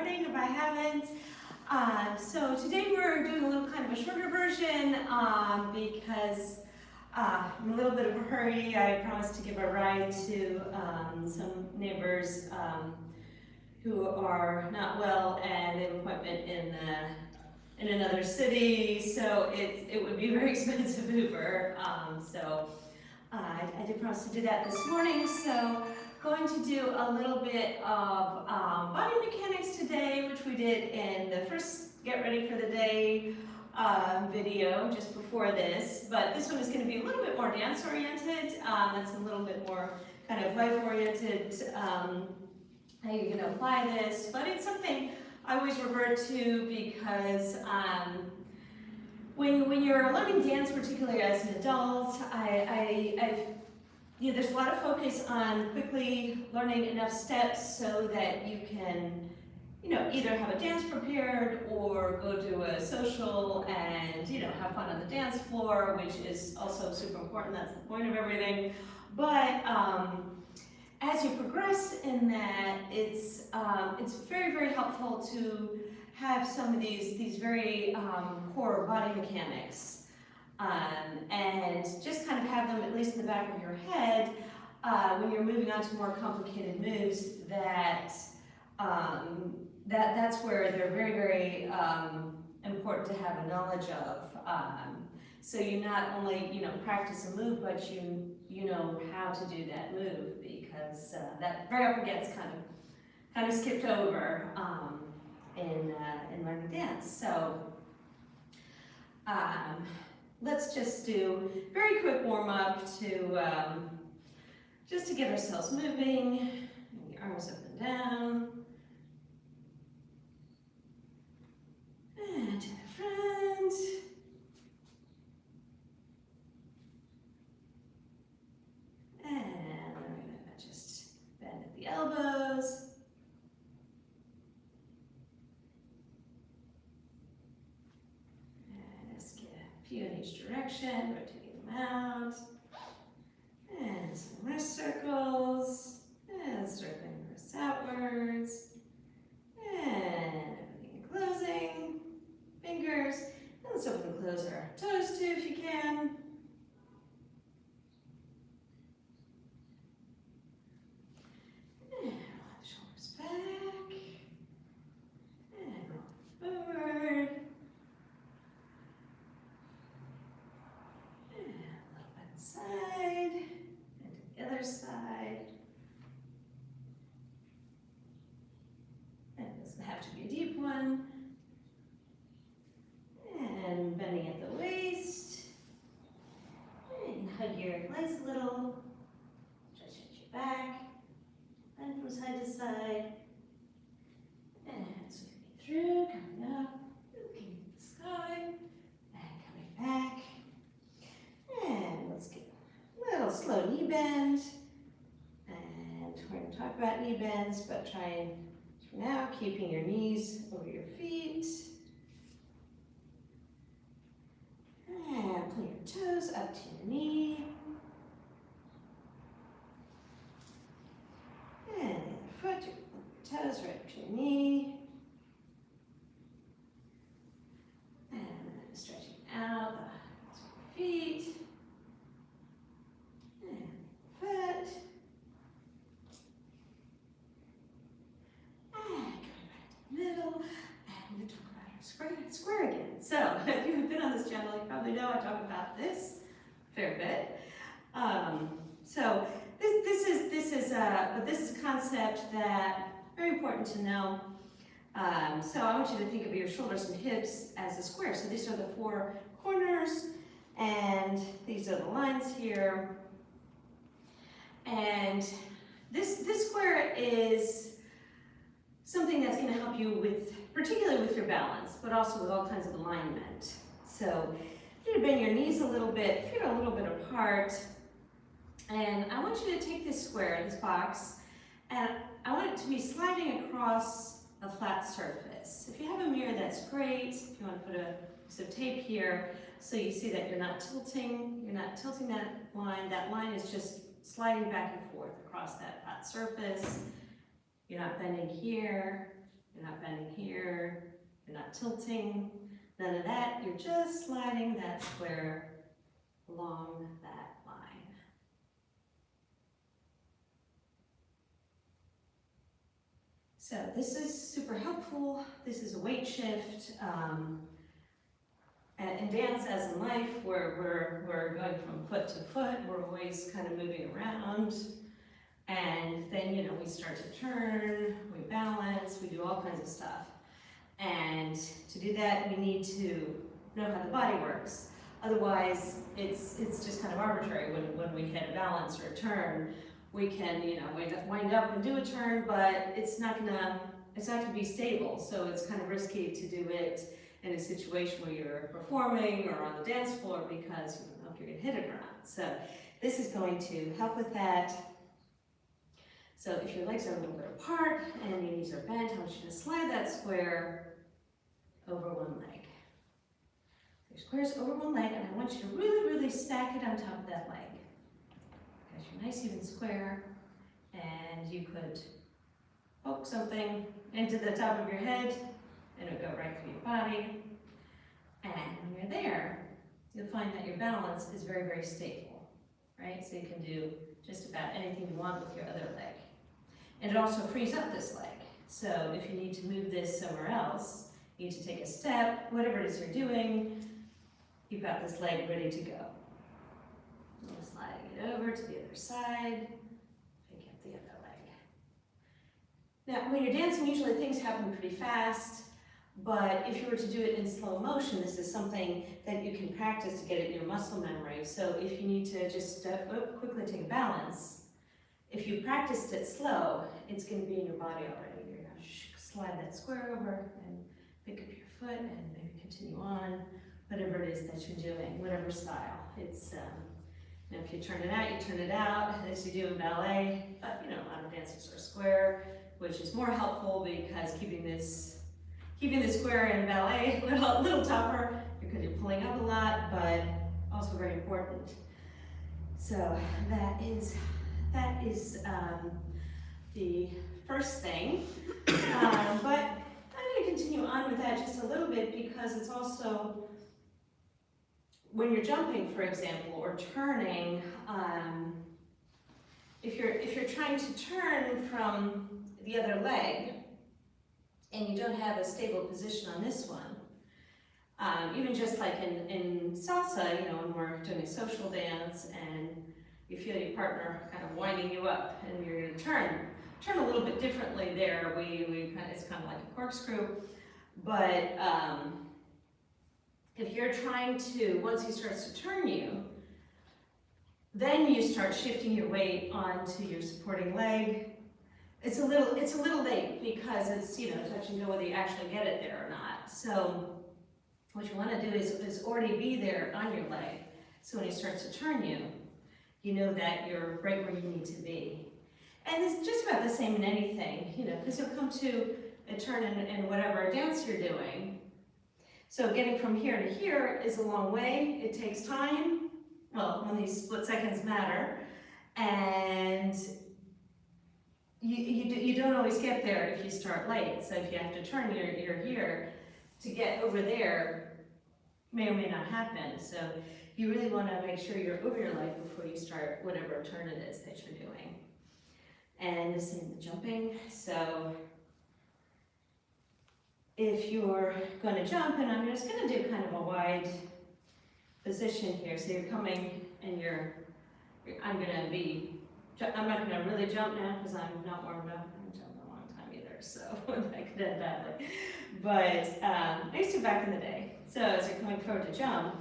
recording if I haven't. So today we're doing a little kind of a shorter version because I'm in a little bit of a hurry. I promised to give a ride to some neighbors who are not well and they have an appointment in another city, so it would be a very expensive Uber. I did promise to do that this morning, so going to do a little bit of body mechanics today, which we did in the first Get Ready for the Day video just before this, but this one is going to be a little bit more dance oriented. That's a little bit more kind of life oriented, how you're going to apply this, but it's something I always revert to because when you're learning dance, particularly as an adult, there's a lot of focus on quickly learning enough steps so that you can, either have a dance prepared or go to a social and, have fun on the dance floor, which is also super important. That's the point of everything. But as you progress in that, it's very, very helpful to have some of these very core body mechanics. And just kind of have them at least in the back of your head when you're moving on to more complicated moves that's where they're very, very important to have a knowledge of. So you not only, practice a move, but you know how to do that move because that very often gets kind of skipped over in learning dance. So let's just do a very quick warm-up to just to get ourselves moving. The arms up and down. And to the front. And we're going to just bend at the elbows. Few in each direction, rotating them out, and some wrist circles, and circling the wrists outwards, and opening and closing, fingers, and let's open and close our toes too if you can. And roll the shoulders back, and roll forward. Side, and to the other side. And it doesn't have to be a deep one. And bending at the waist. And hug your legs a little. Stretch at your back. Bend from side to side. And sweeping through, coming up, looking at the sky, and coming back. And let's get a little slow knee bend. And we're going to talk about knee bends, but try and, for now, keeping your knees over your feet. And pull your toes up to your knee. And the other foot, your toes right up to your knee. And then stretching out the feet. Foot. And coming back to the middle. And we're going to talk about our square again. So if you've been on this channel, you probably know I talk about this a fair bit. So this is a concept that very important to know. So I want you to think of your shoulders and hips as a square. So these are the four corners, and these are the lines here. And this square is something that's going to help you particularly with your balance, but also with all kinds of alignment. So you're going to bend your knees a little bit, feet are a little bit apart. And I want you to take this square, this box, and I want it to be sliding across a flat surface. If you have a mirror, that's great. If you want to put a piece of tape here so you see that you're not tilting that line. That line is just sliding back and forth across that flat surface. You're not bending here. You're not bending here, you're not tilting, none of that. You're just sliding that square along that line. So this is super helpful. This is a weight shift. In dance, as in life, we're going from foot to foot. We're always kind of moving around. And then, we start to turn, we balance, we do all kinds of stuff. And to do that, we need to know how the body works. Otherwise, it's just kind of arbitrary. When we hit a balance or a turn, we can, wind up and do a turn, but it's not gonna be stable. So it's kind of risky to do it in a situation where you're performing or on the dance floor, because you don't know if you're gonna hit it or not. So this is going to help with that. So if your legs are a little bit apart and your knees are bent, I want you to slide that square over one leg. Your square's over one leg, and I want you to really, really stack it on top of that leg. Got your nice even square, and you could poke something into the top of your head, and it'll go right through your body. And when you're there, you'll find that your balance is very, very stable, right? So you can do just about anything you want with your other leg. And it also frees up this leg. So if you need to move this somewhere else, you need to take a step, whatever it is you're doing, you've got this leg ready to go. And sliding it over to the other side, pick up the other leg. Now, when you're dancing, usually things happen pretty fast, but if you were to do it in slow motion, this is something that you can practice to get it in your muscle memory. So if you need to just quickly take a balance, if you practiced it slow, it's going to be in your body already. You're going to slide that square over and pick up your foot and maybe continue on, whatever it is that you're doing, whatever style. It's, if you turn it out, you turn it out, as you do in ballet, but modern dancers are square, which is more helpful because keeping this square in ballet a little tougher because you're pulling up a lot, but also very important. So that is the first thing, but I'm going to continue on with that just a little bit, because it's also, when you're jumping, for example, or turning, if you're trying to turn from the other leg and you don't have a stable position on this one, even just like in salsa, when we're doing a social dance and you feel your partner kind of winding you up and you're going to turn a little bit differently there. It's kind of like a corkscrew, but if you're trying to, once he starts to turn you, then you start shifting your weight onto your supporting leg. It's a little late, because it's touch and go whether you actually get it there or not. So what you want to do is already be there on your leg. So when he starts to turn you, you know that you're right where you need to be. And it's just about the same in anything, because you'll come to a turn in whatever dance you're doing. So getting from here to here is a long way. It takes time. Well, when these split seconds matter. And you don't always get there if you start late. So if you have to turn your here to get over there, may or may not happen. So you really want to make sure you're over your leg before you start whatever turn it is that you're doing. And the same with jumping. So if you're going to jump, and I'm just going to do kind of a wide position here. So you're coming and I'm not going to really jump now because I'm not warmed up. I haven't jumped in a long time either, so I could end badly. But I used to back in the day. So as you're coming forward to jump,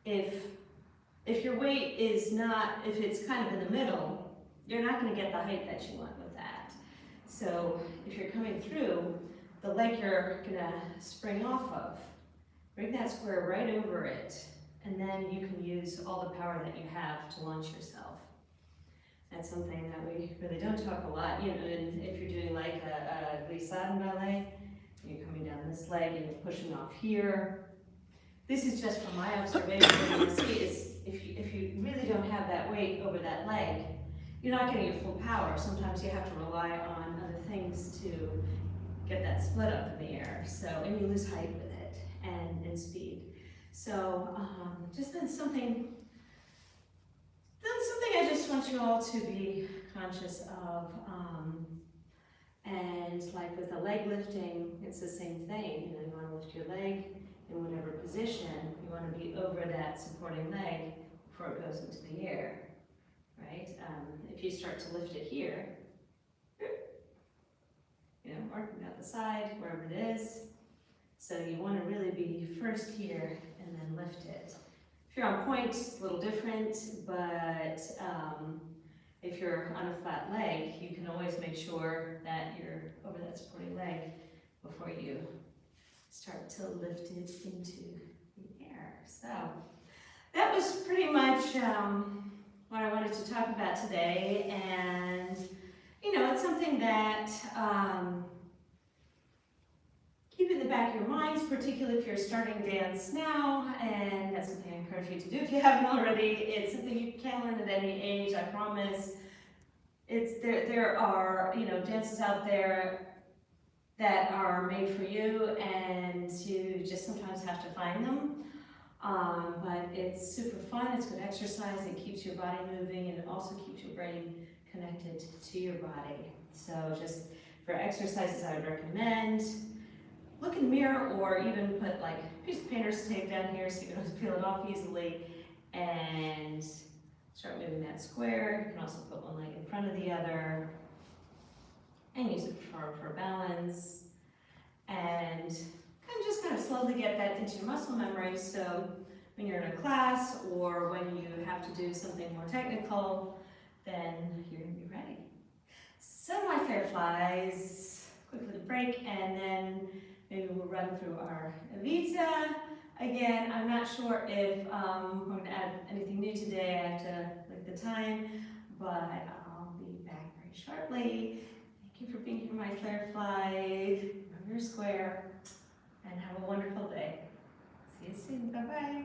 if your weight is not, if it's kind of in the middle, you're not going to get the height that you want with that. So if you're coming through, the leg you're going to spring off of, bring that square right over it, and then you can use all the power that you have to launch yourself. That's something that we really don't talk a lot. And if you're doing like a glissade in ballet, you're coming down this leg and you're pushing off here. This is just from my observation. What you see is if you really don't have that weight over that leg, you're not getting your full power. Sometimes you have to rely on other things to that split up in the air. So, and you lose height with it and speed. So just then something I just want you all to be conscious of. And like with the leg lifting, it's the same thing. You know, you want to lift your leg in whatever position. You want to be over that supporting leg before it goes into the air, right? If you start to lift it here, you know, or at the side, wherever it is. So you want to really be first here and then lift it. If you're on point, it's a little different, but if you're on a flat leg, you can always make sure that you're over that supporting leg before you start to lift it into the air. So that was pretty much what I wanted to talk about today, and you know, it's something that keep in the back of your minds, particularly if you're starting dance now, and that's something I encourage you to do if you haven't already. It's something you can learn at any age, I promise. There are, you know, dances out there that are made for you, and you just sometimes have to find them. But it's super fun, it's good exercise, it keeps your body moving, and it also keeps your brain connected to your body. So just for exercises I would recommend, look in the mirror or even put like a piece of painter's tape down here so you can peel it off easily and start moving that square. You can also put one leg in front of the other and use it for balance, and kind of slowly get that into your muscle memory, so when you're in a class or when you have to do something more technical, then you're going to be ready. So my Fireflies, quickly break, and then maybe we'll run through our Evita. Again, I'm not sure if we're going to add anything new today. I have to look at the time, but I'll be back very shortly. Thank you for being here, my Firefly. Remember your square, and have a wonderful day. See you soon. Bye-bye.